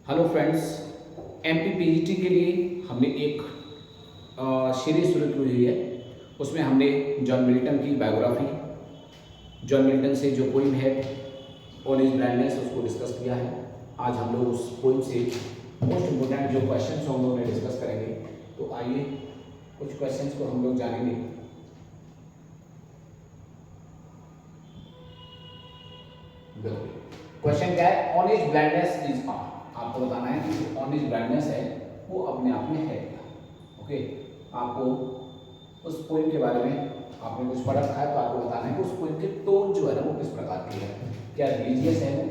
Hello friends, MP PGT के लिए हमने एक सीरीज शुरू की हुई है। उसमें हमने जॉन मिल्टन की बायोग्राफी, जॉन मिल्टन से जो पोइम है ऑल इज ब्राइटनेस, उसको डिस्कस किया है। आज हम लोग उस पोइम से मोस्ट इम्पोर्टेंट जो क्वेश्चंस हम लोग डिस्कस करेंगे। तो आइए कुछ क्वेश्चंस को हम लोग जानेंगे। क्वेश्चन क्या है? On is blindness is on. आपको बताना है कि जो ऑन इज ब्लाइंडनेस है वो अपने आप में है क्या। ओके, आपको उस पोइम के बारे में आपने कुछ पढ़ा रखा है, तो आपको बताना है कि उस पोइम के टोन जो है ना वो किस प्रकार की है। क्या रिलीजियस है वो,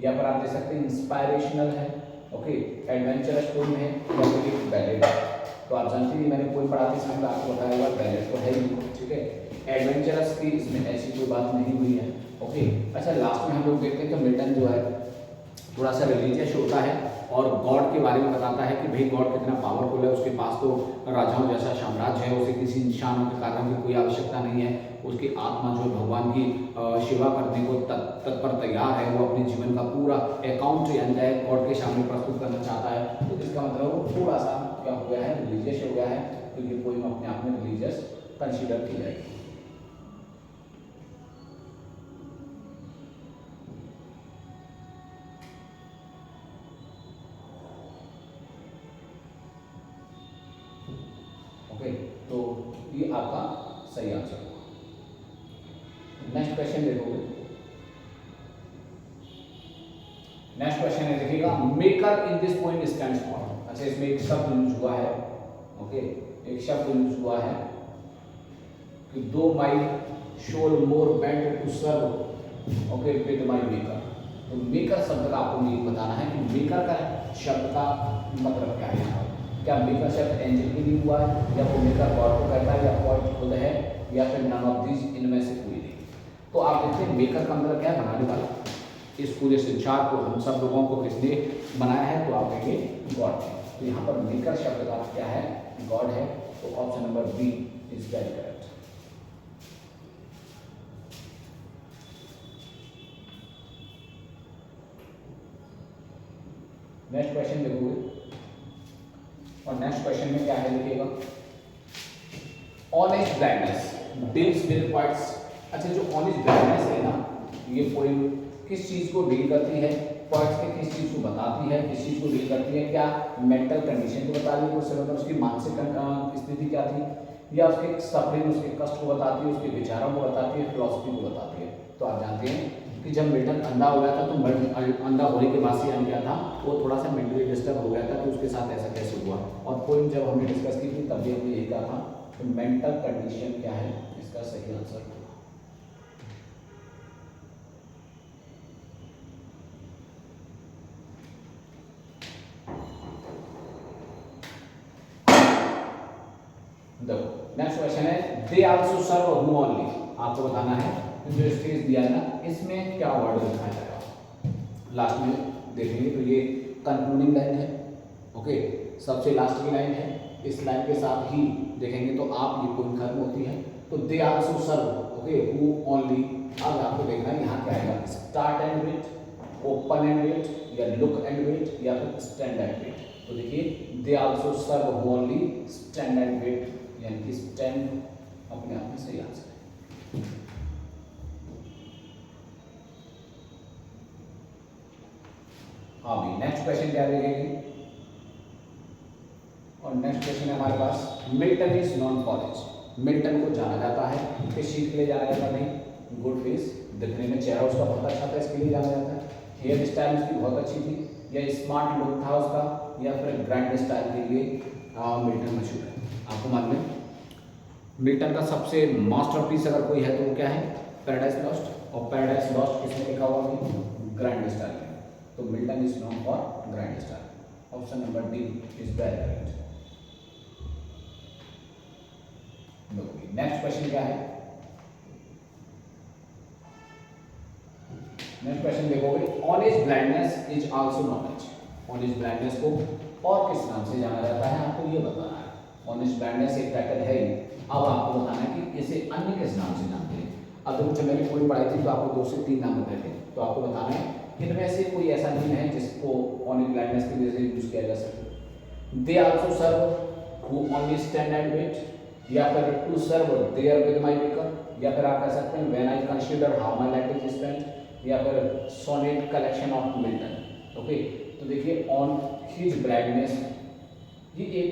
या पर आप दे सकते हैं इंस्पायरेशनल है, ओके, एडवेंचरस पोइम है, या फिर एक बैलेड है। तो आप जानते हैं मैंने पोइम पढ़ाते समय तो आपको बताया हुआ बैलेड तो है ही, ठीक है। एडवेंचरस की इसमें ऐसी कोई बात नहीं हुई है, ओके। अच्छा, लास्ट में हम लोग देखते हैं तो मिल्टन जो है थोड़ा सा रिलीजियस होता है और गॉड के बारे में बताता है कि भाई गॉड कितना पावरफुल है, उसके पास तो राजाओं जैसा साम्राज्य है, उसे किसी निशानों के कारण की कोई आवश्यकता नहीं है। उसकी आत्मा जो भगवान की सेवा करने को तत्पर तैयार है। वो अपने जीवन का पूरा अकाउंट यानी गॉड के सामने प्रस्तुत करना चाहता है। तो इसका मतलब वो थोड़ा सा क्या हो गया है, रिलीजियस हो गया है। तो ये पोइम अपने आप में रिलीजियस कंसिडर की जाएगी। तो ये आपका सही आंसर होगा। नेक्स्ट क्वेश्चन देखोगे। नेक्स्ट क्वेश्चन है, देखिएगा, maker in this poem stands for. अच्छा, इसमें एक शब्द यूज हुआ है, ओके, एक शब्द यूज हुआ है कि though my soul more bent to serve, okay, with my maker. तो मेकर शब्द का आपको ये बताना है कि मेकर का शब्द का मतलब क्या है। क्या मेकर शब्द एंजल के लिए हुआ है, या वो मेकर गॉड को कहता है, या गॉड खुद है, या फिर नन ऑफ दीज, इनमें से कोई नहीं। तो आप देखते हैं मेकर का मतलब क्या है, बनाने वाला। इस पूरे संसार को, हम सब लोगों को किसने बनाया है, तो आप कहेंगे गॉड ने। तो यहाँ पर मेकर शब्द का क्या है, गॉड है। तो option number B is very correct. Next question देखोगे, और नेक्स्ट क्वेश्चन में क्या है, देखिएगा, on his blindness deals with points. अच्छा, जो ऑनेस्ट ब्लाइंडनेस है ना, ये पोएम किस चीज को डील करती है, पॉइंट्स के किस चीज को बताती है, किस चीज को डील करती है। क्या मेंटल कंडीशन को बता रही है, उससे मतलब उसकी मानसिक स्थिति क्या थी, या उसके सफरिंग, उसके कष्ट को बताती है, उसके विचारों को बताती है, फिलॉसफी को बताती है। तो आप जानते हैं कि जब मिल्टन अंधा हो गया था, तो अंधा होने के बाद से क्या था, वो थोड़ा सा मेंटली डिस्टर्ब हो गया था कि उसके साथ ऐसा कैसे हुआ। और पोइम जब हमने डिस्कस की थी तब भी हमने यही कहा था कि मेंटल कंडीशन क्या है, इसका सही आंसर होगा। देखो, नेक्स्ट क्वेश्चन है, they also serve who only. आपको बताना है जो स्टेज दिया है ना, इसमें क्या वर्ड लिखा जाएगा। लास्ट में देखेंगे तो ये कंक्लूडिंग लाइन है, ओके, सबसे लास्ट की लाइन है। इस लाइन के साथ ही देखेंगे तो आप ये पोइम खत्म होती है। तो they also serve, okay, who only. अब आपको देखना है यहाँ क्या आएगा, start and wait, open and wait, या लुक एंड वेट, या फिर स्टैंड एंड वेट। तो देखिए, they also serve who only stand and wait, यानी कि स्टैंड अपने आप में सही आंसर है। हाँ भी, नेक्स्ट क्वेश्चन क्या देखेंगे, और नेक्स्ट क्वेश्चन है हमारे पास, Milton is known college. Milton को जाना जाता है, किस चीज के लिए जाना जाता नहीं, गुड फेस, दिखने में चेहरा उसका बहुत अच्छा था, इसके लिए जाना जाता है। हेयर स्टाइल उसकी बहुत अच्छी थी, या स्मार्ट लुक था उसका, या फिर ग्रैंड स्टाइल के लिए मिल्टन मशहूर है। आपको मालूम है मिल्टन का सबसे मास्टरपीस अगर कोई है तो वो क्या है, पैराडाइज लॉस्ट। और पैराडाइज लॉस्ट किसने लिखा हुआ है, ग्रैंड स्टाइल में। तो Milton is known for grand style. Option number D is very correct. Next question क्या है, नेक्स्ट क्वेश्चन देखोगे, on is blindness is also knowledge. On is blindness को और किस नाम से जाना जाता है, आपको ये बताना है। ऑन इज ब्लाइंडनेस एक टाइटल है ही, अब आपको बताना है कि इसे अन्य किस नाम से जानते हैं। अब देखो, जब मैंने पोइम पढ़ाई थी तो आपको 2 से 3 नाम बताए थे, तो आपको बताना है इनमें से कोई ऐसा दिन है जिसको ऑन ब्लाइंडनेस की वजह से यूज किया जा सकता है। They also serve who only stand and wait, या फिर to serve there with my maker, या फिर आप कह सकते हैं when I consider how my life is spent, या फिर sonnet collection of Milton. Okay, तो देखिए ऑन हिज ब्राइटनेस ये एक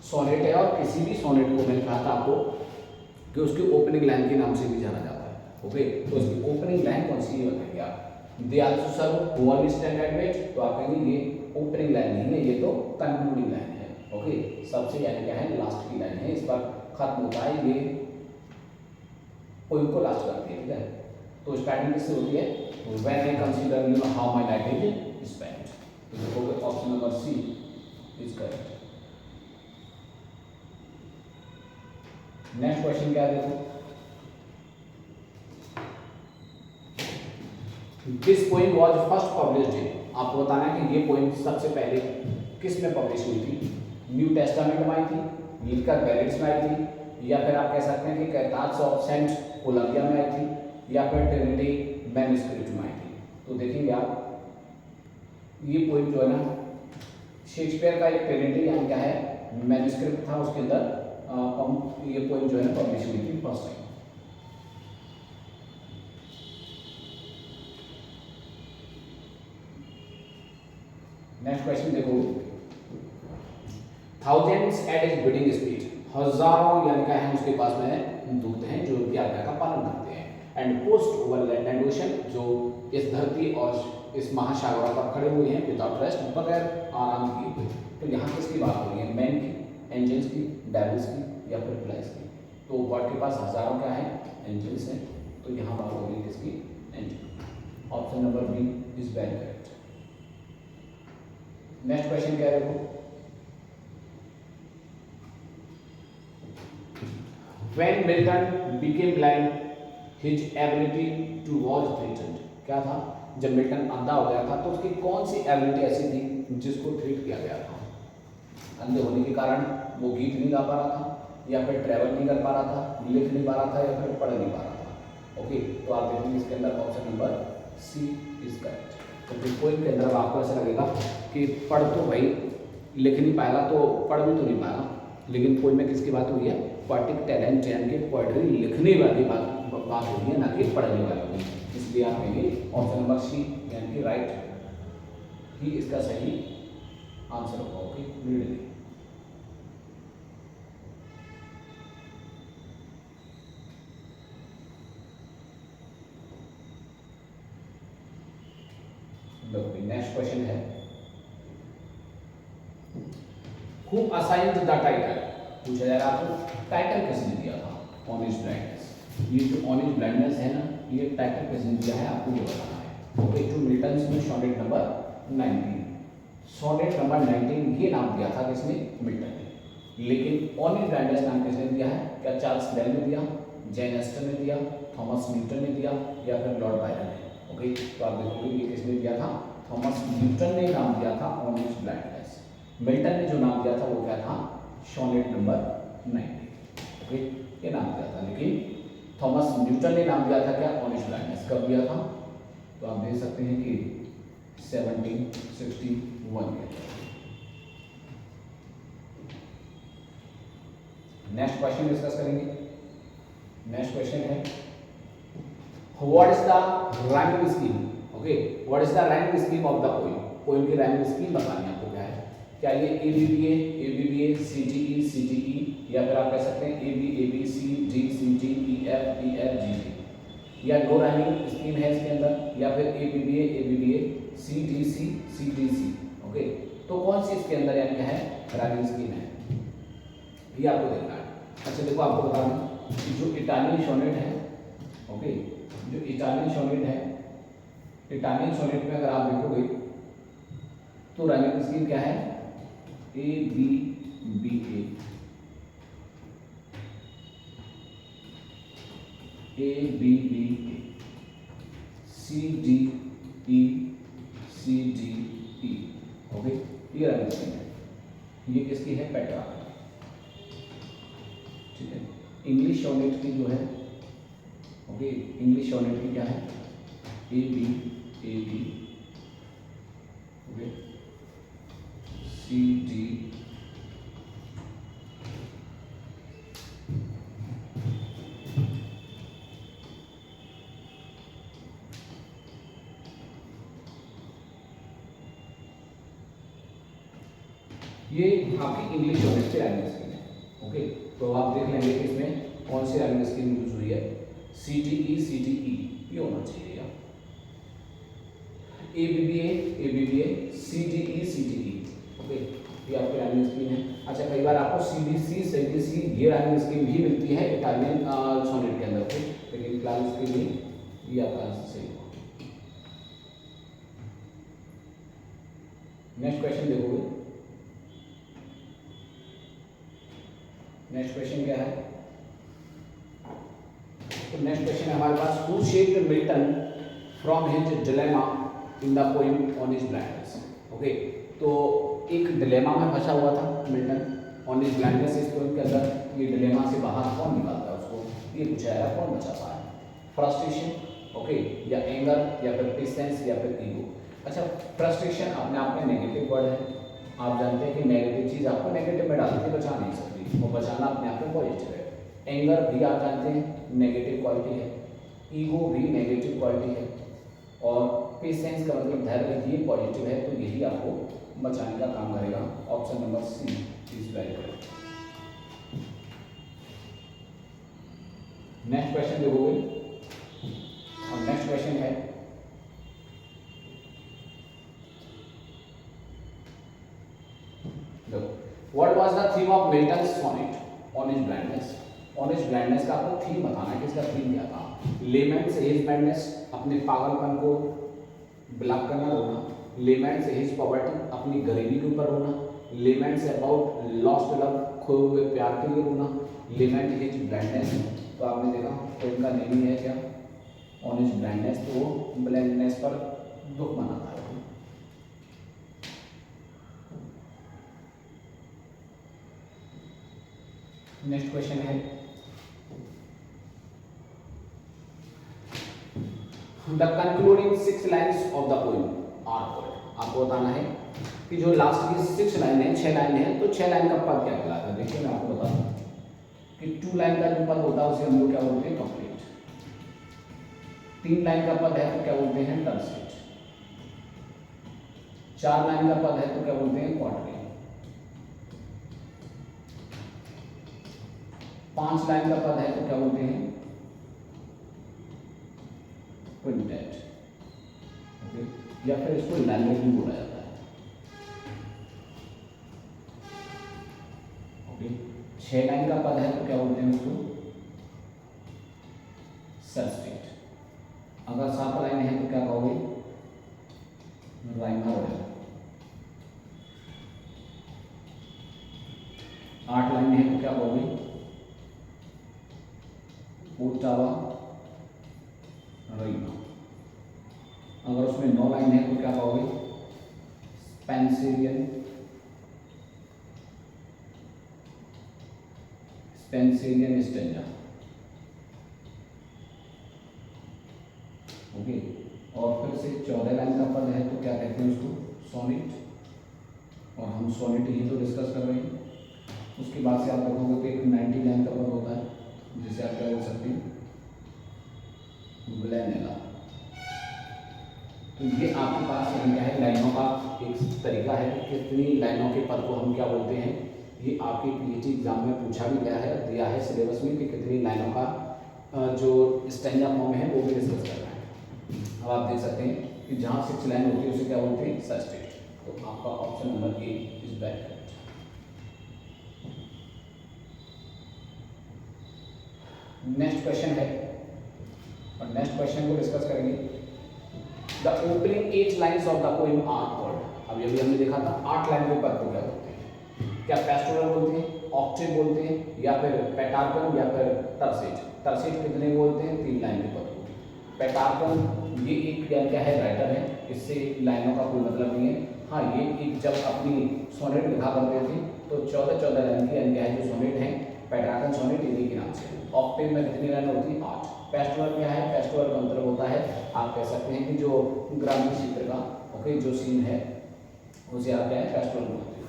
सोनेट है, और किसी भी सोनेट को मैंने कहा था आपको कि उसकी ओपनिंग लाइन के नाम से भी जाना जाता है। ओके, तो उसकी ओपनिंग लाइन कौन सी है बताइए आप। They also serve who only stand and wait, तो आप कहेंगे ये ओपनिंग लाइन नहीं है, ये तो कंक्लूडिंग लाइन है। ओके, सबसे यानी क्या है लास्ट की लाइन है, इस पर खत्म होता है, ये पोएम को लास्ट करती है। ठीक है, तो स्टार्टिंग किससे होती है, when I consider you know how my life is spent. तो देखोगे option number C is correct. Next question क्या है देखो, this poem was first published in, आपको बताना है कि ये पोएम सबसे पहले किस में पब्लिश हुई थी। न्यू टेस्टामेंट में आई थी, लिटकर बैलेट्स में आई थी, या फिर आप कह सकते हैं कि कैथार्स ऑफ सेंट कोलंबिया में आई थी, या फिर ट्रिनिटी मैन्युस्क्रिप्ट में आई थी। तो देखेंगे आप ये पोएम जो है ना शेक्सपियर का एक ट्रिनिटी यानी क्या है मैन्युस्क्रिप्ट था, उसके अंदर ये पोएम जो है ना पब्लिश हुई थी फर्स्ट टाइम। नेक्स्ट क्वेश्चन देखो, thousands at his bidding speed, हजारों यानी क्या है उसके पास में दूत हैं जो उनकी आज्ञा का पालन करते हैं। And post over land and ocean, जो इस धरती और इस महासागरों पर खड़े हुए हैं विदाउट रेस्ट, बगैर आराम किए हुए। तो यहाँ किसकी बात हो रही है, मैन की, एंजल्स की, डेविल्स की, या फिर फ्लाइज की। तो गॉड के पास हजारों क्या है एंजल्स हैं, तो यहाँ बात हो रही है किसकी, angel. Option number B is very correct. Next question क्या है देखो, When Milton became blind, his ability to was threatened. क्या था, जब मिल्टन अंधा हो गया था तो उसकी कौन सी एबिलिटी ऐसी थी जिसको थ्रेट किया गया था। अंधे होने के कारण वो गीत नहीं गा पा रहा था, या फिर ट्रैवल नहीं कर पा रहा था, लिख नहीं पा रहा था, या फिर पढ़ नहीं पा रहा था। ओके, तो आप देखेंगे इसके अंदर option number C is correct. तो फिर पोएम के अंदर आपको ऐसा लगेगा कि पढ़ तो भाई लिख नहीं पाएगा तो पढ़ भी तो नहीं पाएगा, लेकिन पोएम में किसकी बात हुई है, पोएटिक टैलेंट यानी कि पोएट्री लिखने वाली बात हो रही है, ना कि पढ़ने वाली। इसलिए आप कहेंगे ऑप्शन नंबर सी यानी कि राइट ही इसका सही आंसर होगा। ओके, रीड नेक्स्ट क्वेश्चन है, हु असाइन्ड द टाइटल, पूछा जा रहा आपको टाइटल किसने दिया था ऑन हिज ब्लाइंडनेस। ये जो ऑन हिज ब्लाइंडनेस है ना, ये टाइटल किसने दिया है आपको ये बताना है। ओके, टू मिल्टन में सोनेट नंबर 19, सोनेट नंबर 19 ये नाम दिया था किसने, मिल्टन ने। लेकिन ऑन हिज ब्लाइंडनेस नाम किसने दिया है, क्या चार्ल्स बेल ने दिया, जैन एस्टन ने दिया, थॉमस न्यूटन ने दिया, या फिर लॉर्ड बायरन ने। ओके, तो आप देखोगे ये किसने दिया था, थॉमस न्यूटन ने नाम दिया था ऑन हिज ब्लाइंडनेस। मिल्टन ने जो नाम दिया था वो क्या था, सोनेट नंबर 19। ओके, ये नाम दिया था, लेकिन थॉमस न्यूटन ने नाम दिया था क्या, ऑन हिज ब्लाइंडनेस। कब दिया था, तो आप देख सकते हैं कि 1761 में। नेक्स्ट क्वेश्चन डिस्कस करेंगे। नेक्स्ट क्वेश्चन है, what is the rhyming scheme. Okay, what is the rhyming scheme of the poem, poem की राइमिंग स्कीम बतानी है आपको क्या है। क्या ये ABBA, ABBA, CTE, CTE, या फिर आप कह सकते हैं AB, AB, CD, CD, EF, EF, GG, या नो राइमिंग स्कीम है इसके अंदर, या फिर ABBA, ABBA, CTC, CTC। Okay, तो कौन सी इसके अंदर यानी क्या है राइमिंग स्कीम है, ये आपको देखना है। अच्छा देखो, आपको बता दें कि जो इटालियन सोनेट है, ओके, जो इटालियन सोनेट है, इटालियन सोनेट में अगर आप देखोगे तो राइमिंग स्कीम क्या है, ABBA, ABBA, CDE, CDE। Okay, ये राइमिंग स्कीम है, ये किसकी है, पेट्रार्क। ठीक है, इंग्लिश सोनेट की जो है, ओके, इंग्लिश सोनेट की क्या है, AB, AB। ओके, CD ये आपकी इंग्लिश यूनिट की राइमिंग स्कीम है। ओके, तो आप देख लेंगे कि इसमें कौन सी राइमिंग स्कीम यूज हुई है। CTE CTE ये होना चाहिए यार। ABBA CTE CTE। ओके, ये आपकी राइमिंग स्कीम है। अच्छा, कई बार आपको CBC CBC ये राइमिंग स्कीम भी मिलती है इटालियन सोनेट के अंदर। ओके, लेकिन फिलहाल इसके लिए ये आपका आंसर सही होगा। नेक्स्ट क्वेश्चन देखोगे। नेक्स्ट क्वेश्चन क्या है? तो नेक्स्ट क्वेश्चन है हमारे पास, who shaped Milton from his dilemma in the poem on his blindness. Okay, तो एक डिलेमा में फंसा हुआ था मिल्टन ऑन हिज ब्लाइंडनेस। इस पोएम के अंदर ये डिलेमा से बाहर कौन निकालता है उसको, ये पूछा है, कौन बचाता है? फ्रस्ट्रेशन, ओके, या एंगर, या फिर पेशेंस, या फिर ईगो। अच्छा, फ्रस्ट्रेशन अपने आप में नेगेटिव वर्ड है। आप जानते हैं कि नेगेटिव चीज़ आपको नेगेटिव में डाल के बचा नहीं सकती, वो बचाना अपने आप में पॉजिटिव है। एंगर भी आप जानते हैं नेगेटिव क्वालिटी है, ईगो भी नेगेटिव क्वालिटी है, और पेशेंस का मतलब धैर्य, ये पॉजिटिव है। तो यही आपको बचाने का काम करेगा। Option number C is very correct. Next question देखोगे, और नेक्स्ट क्वेश्चन है, What was the theme of Milton's sonnet on his blindness? On his blindness का आपको थीम बताना है कि इसका थीम क्या था। Lament से his blindness, अपने पागलपन को ब्लॉक करना, रोना। Lament से his poverty, अपनी गरीबी के ऊपर रोना। Lament से about lost love, खोए हुए प्यार के लिए रोना। Lament his blindness, तो आपने देखा तो इनका नेम ही है क्या, on his blindness, तो वो ब्लाइंडनेस पर दुख मनाता है। नेक्स्ट क्वेश्चन है, the concluding 6 lines of the poem are what. आपको बताना है कि जो लास्ट की 6 लाइन है, 6 लाइन है, तो 6 लाइन का पद क्या कहलाता है। देखिए मैं आपको बता दूं कि 2 लाइन का जो पद होता है उसे हम लोग क्या बोलते हैं, कंप्लीट। 3 लाइन का पद है तो क्या बोलते हैं, टर्सेट। 4 लाइन का पद है तो क्या बोलते हैं, क्वार्टरी। 5 लाइन का पद है तो क्या बोलते हैं, क्विंटेट। ओके, या फिर इसको लैंग्वेज भी बोला जाता है। ओके, 6 लाइन का पद है तो क्या बोलते हैं उसको, सेस्टेट। अगर 7 लाइन है तो क्या कहोगे, राइमर। 8 लाइन है तो क्या कहोगे, ओटावा रईमा। अगर उसमें 9 लाइन है तो क्या कहोगे, स्पेंसिलियन स्टेंजा। ओके, और फिर से 14 लाइन का पद है तो क्या कहते हैं उसको, सोनेट। और हम सोनेट ही तो डिस्कस कर रहे हैं। उसके बाद से आप देखोगे कि एक 90 लाइन का पद होता है जिसे आप क्या बोल सकते हैं, ग्लेनेला। तो ये आपके पास क्या है, लाइनों का एक तरीका है कि कितनी लाइनों के पद को हम क्या बोलते हैं। ये आपके पीएचडी एग्जाम में पूछा भी गया है, दिया है सिलेबस में कि कितनी लाइनों का जो स्टैंजा फॉर्म है वो भी डिस्कस कर रहा है। अब आप देख सकते हैं कि जहाँ 6 लाइन होती है उसे क्या बोलते हैं, सेस्टेट। तो आपका option number A is back. Next question है, और नेक्स्ट क्वेश्चन को डिस्कस करेंगे। The opening 8 lines of the poem are called. अभी अभी हमने देखा था 8 लाइन के पद को क्या बोलते हैं, क्या पेस्टोरल बोलते हैं, ऑक्टेव बोलते हैं, या फिर पेटार्कन, या फिर टर्सेट। टर्सेट कितने बोलते हैं, 3 लाइन के पद को। पेटार्कन ये एक क्या है, राइटर है, इससे लाइनों का कोई मतलब नहीं है। हाँ, ये एक जब अपनी सोनेट लिखा करते थे तो 14 लाइन की क्या है जो सोनेट है, पेटार्कन सोनेट इन्हीं के नाम से। ऑक्टेव में कितनी लाइन होती है, 8। पेस्टोरल क्या है, पेस्टोरल का मतलब होता है, आप कह सकते हैं कि जो ग्रामीण क्षेत्र का ओके जो सीन है उसे आप क्या है, पेस्टोरल बोलते हैं।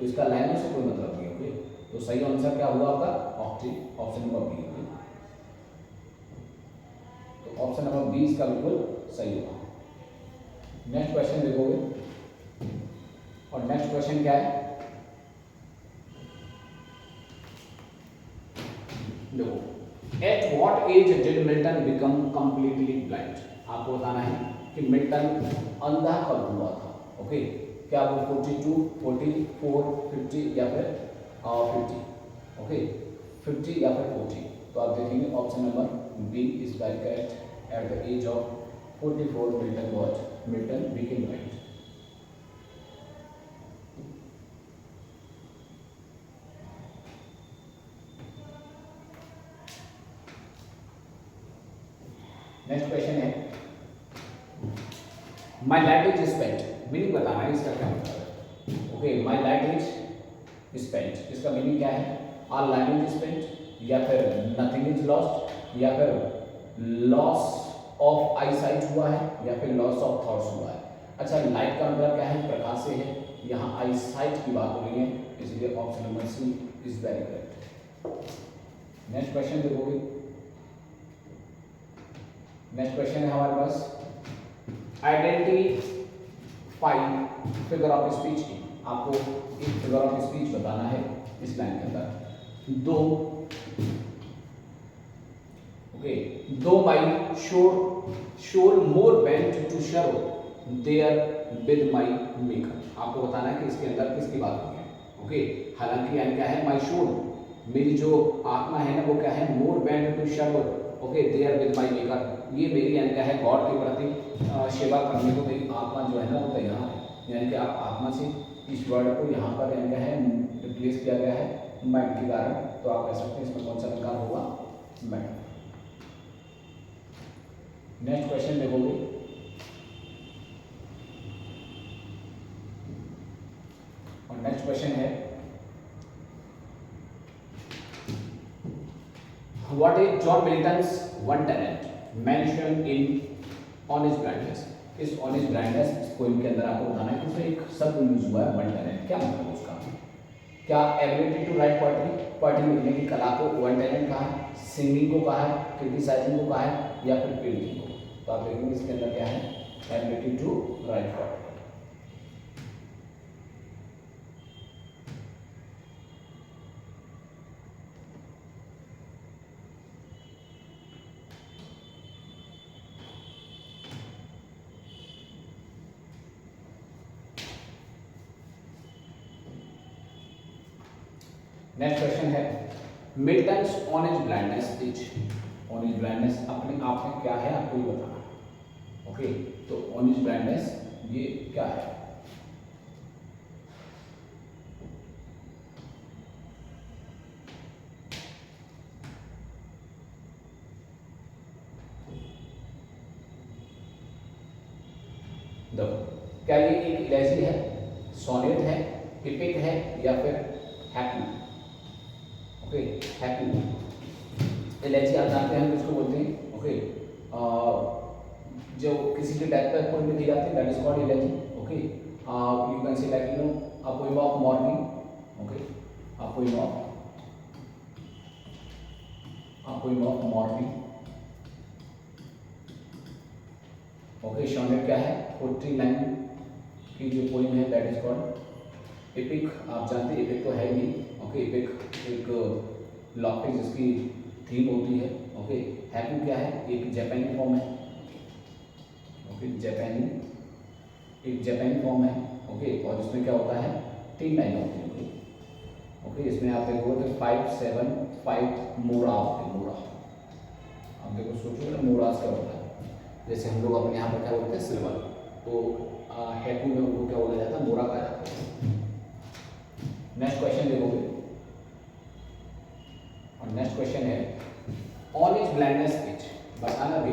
तो इसका लाइनों से कोई मतलब नहीं। ओके, तो सही आंसर क्या हुआ आपका? Option number B. तो ऑप्शन नंबर बी इसका बिल्कुल सही होगा। नेक्स्ट क्वेश्चन देखोगे, और नेक्स्ट क्वेश्चन क्या है? देखो, at what age did Milton become completely blind? आपको बताना है कि मिल्टन अंधा कब हुआ था। ओके, क्या वो 42, 44, 50 या फिर 50? ओके, 50 या फिर 40? तो आप देखेंगे option number B is very correct. At the age of 44 Milton became blind. Next question है, my light is spent. Meaning बताना है इसका क्या मतलब है। Okay, my light is spent, इसका मीनिंग क्या है? आर लाइट इज स्पेंट, या फिर नथिंग इज लॉस्ट, या फिर लॉस ऑफ आई साइट हुआ है, या फिर लॉस ऑफ थॉट्स हुआ है। अच्छा, लाइट का मतलब क्या है? प्रकाश से है। यहाँ आई साइट की बात हो रही है, इसलिए option number C is very correct. Next question देखोगे, नेक्स्ट क्वेश्चन है हमारे पास, आइडेंटिफाई फिगर ऑफ स्पीच की। आपको एक फिगर ऑफ स्पीच बताना है इस लाइन के अंदर। Though by shore more bent to serve there with my maker. आपको बताना है कि इसके अंदर किसकी बात हो है। ओके, हालांकि यानी क्या है? माई शोर, मेरी जो आत्मा है ना वो क्या है? More bent to serve okay there with my maker. ये मेरी यानी क्या है? गॉड के प्रति सेवा करने को मेरी आत्मा जो है ना वो तैयार है। यानी कि आप आत्मा से इस वर्ड को यहाँ पर यानी क्या है? रिप्लेस किया गया है माइंड के कारण। तो आप कह सकते हैं इसमें कौन सा विकल्प होगा? माइंड। नेक्स्ट क्वेश्चन देखोगे, और नेक्स्ट क्वेश्चन है, what is John Milton's one talent mention in on his blindness? इस ऑन हिज ब्लाइंडनेस पोएम के अंदर आपको बताना है कि उसमें एक शब्द यूज हुआ है वन टैलेंट। क्या मतलब उसका? क्या एबिलिटी टू राइट पोएट्री लिखने की कला को वन टैलेंट कहा है, सिंगिंग को कहा है, क्रिटिसाइजिंग को कहा है, या फिर पेंटिंग को? तो आप देखेंगे इसके अंदर क्या है? Ability to write poetry. Next question है, Milton's on his blindness is, on his blindness अपने आप में क्या है आपको ही बताना है। ओके, तो ऑन हिज ब्लाइंडनेस ये क्या है? देखो, क्या ये एक इलेजी है, सोनेट है, एपिक है, या फिर हैप्पी? Okay, happy. एलेजी आप जानते हैं किसको बोलते हैं? ओके, जो किसी की डेथ पर पोएम लिखी जाती है that is called elegy. Okay, you can say like a poem of mourning. Okay, a poem of mourning. Okay, sonnet क्या है? 40 लाइन की जो पोएम है दैट इज कॉल्ड एपिक। आप जानते हैं एपिक तो है ही। ओके, एपिक एक लॉफ्टी जिसकी थीम होती है। ओके, हैप्पी क्या है? एक जापानी फॉर्म है। ओके, एक जापानी फॉर्म है। ओके, और इसमें क्या होता है? 3 लाइन होती है। ओके, इसमें आप देखोगे तो 5, 7, 5 मोरा होते हैं। मोरा, आप देखो सोचो ना मोरास क्या होता है। जैसे हम लोग अपने यहाँ पर क्या बोलते हैं? सिल्वर। तो हैप्पी में उनको क्या बोला जाता है? मोरा कहा जाता है। नेक्स्ट क्वेश्चन देखोगे, और नेक्स्ट क्वेश्चन है, ऑन हिज ब्लाइंडनेस इज, बताना भी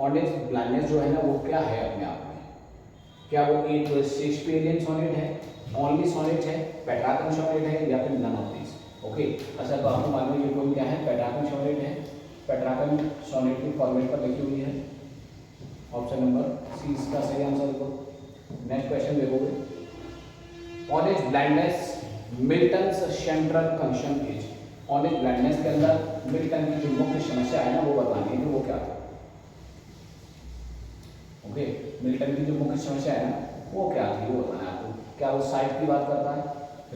ऑन हिज ब्लाइंडनेस जो है ना वो क्या है अपने आप में? क्या वो एक शेक्सपियरियन सोनेट है, ओनली सोनेट है, पेट्रार्कन सोनेट है, या फिर नन ऑफ दिस? ओके, अच्छा तो आपको मालूम है ये पोएम क्या है? पेट्रार्कन सोनेट है। पेट्रार्कन सोनेट की फॉर्मेट पर लिखी हुई है। ऑप्शन नंबर सी इसका सही आंसर देखो। नेक्स्ट क्वेश्चन देखोगे, on his blindness Milton's central concern is. On his blindness के अंदर मिल्टन की जो मुख्य समस्या है ना वो बतानी है, वो क्या था। ओके, मिल्टन की जो मुख्य समस्या है ना वो क्या थी वो बताना है आपको। क्या वो साइट की बात करता है,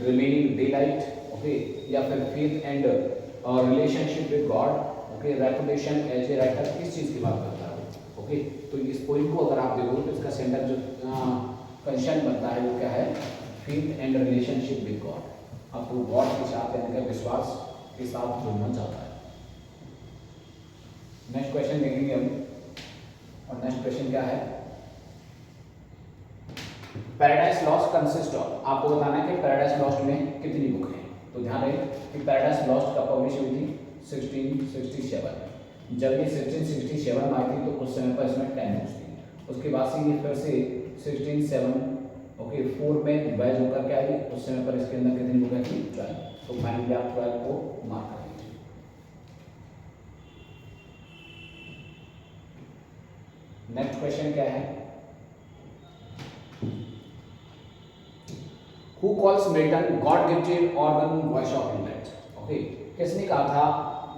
रिमेनिंग डे लाइट, ओके, या फिर faith and relationship with God, okay, reputation as a writer, किस चीज़ की बात करता है वो। ओके, तो इस पॉइंट को अगर आप देखोगे तो इसका सेंटर जो कंसर्न बनता है वो क्या है, faith and relationship with God. आपको गॉड के साथ यानी कि विश्वास के साथ जुड़ना चाहता है। नेक्स्ट क्वेश्चन देखेंगे हम, और नेक्स्ट क्वेश्चन क्या है, पैराडाइज लॉस्ट कंसिस्ट ऑफ। आपको बताना है कि पैराडाइज लॉस्ट में कितनी बुक है। तो ध्यान रहे कि पैराडाइज लॉस्ट कब पब्लिश हुई थी, 1667 में। जब ये 1667 में आई थी तो उस समय पर इसमें 10 बुक्स थी। उसके बाद से ये फिर से 1674 में रिवाइज होकर के आई। उस समय पर इसके अंदर कितनी बुक थी, 12। तो फाइनली आप 12 को मार्क कर लीजिए। नेक्स्ट क्वेश्चन क्या है, Who calls Milton God gifted organ voice of England? Okay, किसने कहा था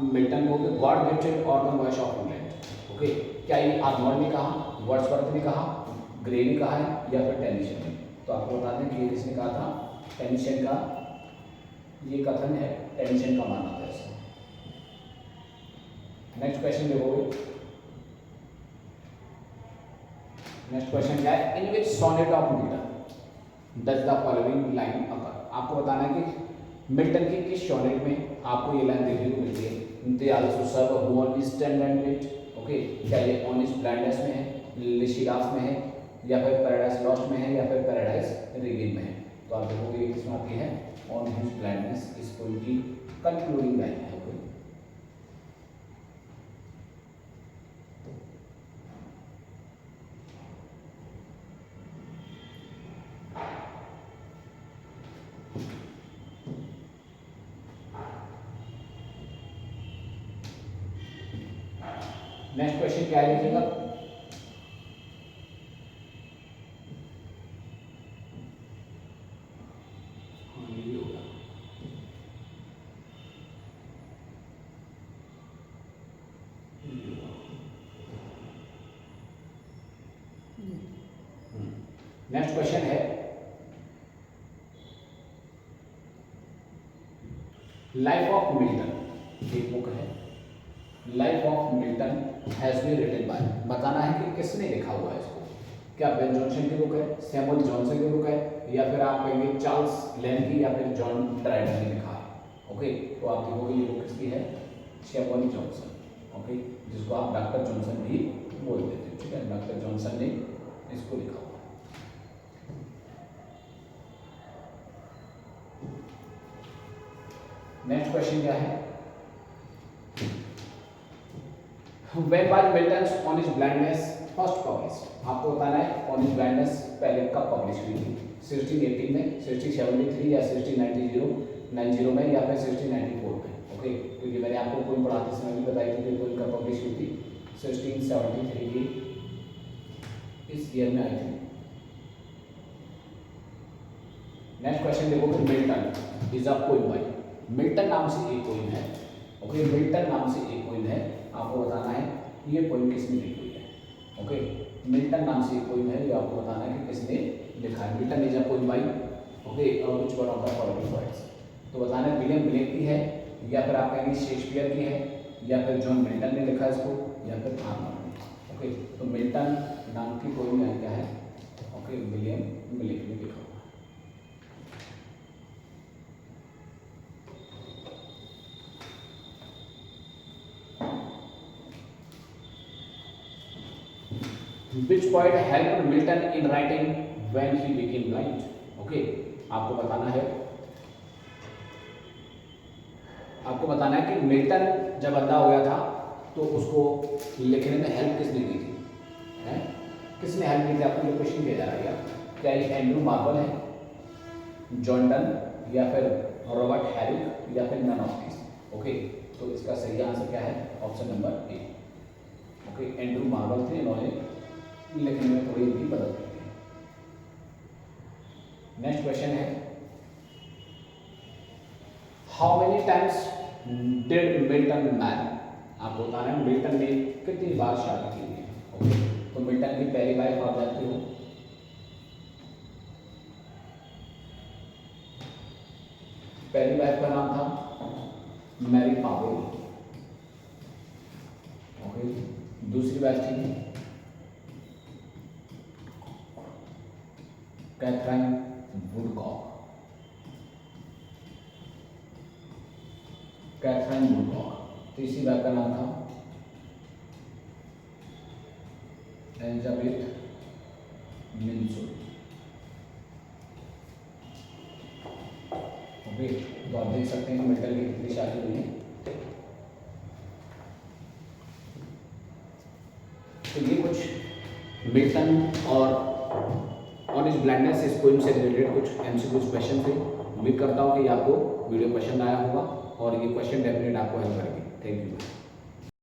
मिल्टन को कि God gifted organ voice of England. Okay, क्या ये आर्नोल्ड ने कहा, वर्ड्सवर्थ ने कहा, ग्रे ने कहा है, या फिर टेनिसन ने। तो आपको बता दें कि ये किसने कहा था, टेनिसन का ये कथन है, टेनिसन का मानना था इसका। नेक्स्ट क्वेश्चन देखोगे, नेक्स्ट क्वेश्चन क्या है, in which sonnet of Milton does the following line occur. आपको बताना है कि मिल्टन की किस सोनेट में आपको ये लाइन देखने को मिलती है, they also serve who on eastern and it. Okay, क्या ये ऑन हिज ब्लाइंडनेस में है, लिशिगास में है, या फिर पैराडाइज लॉस्ट में है, या फिर पैराडाइज रिगेन में है। तो आप देखोगे ये किसमें आती है, ऑन हिज ब्लाइंडनेस। इस पोएम की कंक्लूडिंग लाइन है। नेक्स्ट क्वेश्चन क्या लिखेगा, नेक्स्ट क्वेश्चन है, लाइफ ऑफ मिल्टन एक बुक है, life of Milton has been written by. बताना है कि किसने लिखा हुआ है इसको। क्या बेन जॉनसन की बुक है, सैमुअल जॉनसन की बुक है, या फिर आप कहेंगे चार्ल्स लैन की, या फिर जॉन ड्राइडन ने लिखा है। ओके, तो आप देखोगे ये बुक किसकी है, सैमुअल जॉनसन। ओके, जिसको आप डॉक्टर जॉनसन भी बोल देते हैं। ठीक है, डॉक्टर जॉनसन ने इसको लिखा हुआ है। नेक्स्ट क्वेश्चन क्या है, When was Milton's On His Blindness first published? आपको बताना है On His Blindness पहले कब पब्लिश हुई थी, 1618 में, 1673 या 1690 में, या फिर 1694 में। ओके, क्योंकि मैंने आपको पोएम पढ़ाते समय भी बताई थी कि पोएम कब पब्लिश हुई थी, 1673 की इस ईयर में आई थी। नेक्स्ट क्वेश्चन देखो कि Milton is a poem bye. Milton नाम से एक पोएम है। ओके, मिल्टन नाम से एक पोएम है। आपको बताना है ये पोएम किसने लिखी हुई है। ओके, मिल्टन नाम से एक पोएम है, ये आपको बताना है कि किसने लिखा है। Milton is a poem by, okay, और which one of the following poets. तो बताना है विलियम ब्लेक की है, या फिर आप कहेंगे शेक्सपियर की है, या फिर जॉन मिल्टन ने लिखा है इसको, या फिर आर्नोल्ड ने। ओके, तो मिल्टन नाम की पोएम यहाँ क्या है, ओके, विलियम ब्लेक ने लिखा हुआ है। Which poet helped Milton in writing when he became blind? Okay, आपको बताना है, आपको बताना है कि मिल्टन जब अंधा हो गया था तो उसको लिखने में हेल्प किसने की थी, है? किसने हेल्प की थी, आपको ये क्वेश्चन किया जा रहा है। क्या ये एंड्रू मार्वल है, जॉन डन, या फिर रॉबर्ट हैरिक, या फिर नन ऑफ दिस। ओके, तो इसका सही आंसर क्या है, option number A. Okay, Andrew Marvell थे, इन्होंने लिखने में थोड़ी भी मदद की थी। नेक्स्ट क्वेश्चन है, how many times did Milton marry? आपको बताना है मिल्टन ने कितनी बार शादी की है। ओके, तो मिल्टन की पहली वाइफ आप जानते हो, पहली वाइफ का नाम था मैरी पावेल। ओके, दूसरी वाइफ थी कैथरीन वुडकॉक। Katherine Woodcock. तीसरी वाइफ का नाम था एलिजाबेथ मिन्सोर। ओके, तो आप देख सकते हैं मिल्टन की कितनी शादी हुई है। तो ये कुछ मिल्टन और ऑन इज ब्लाइंडनेस इस पोएम से रिलेटेड कुछ एमसीक्यू क्वेश्चन थे। उम्मीद करता हूँ कि आपको वीडियो पसंद आया होगा और ये क्वेश्चन डेफिनेट आपको हेल्प करेंगे। Thank you.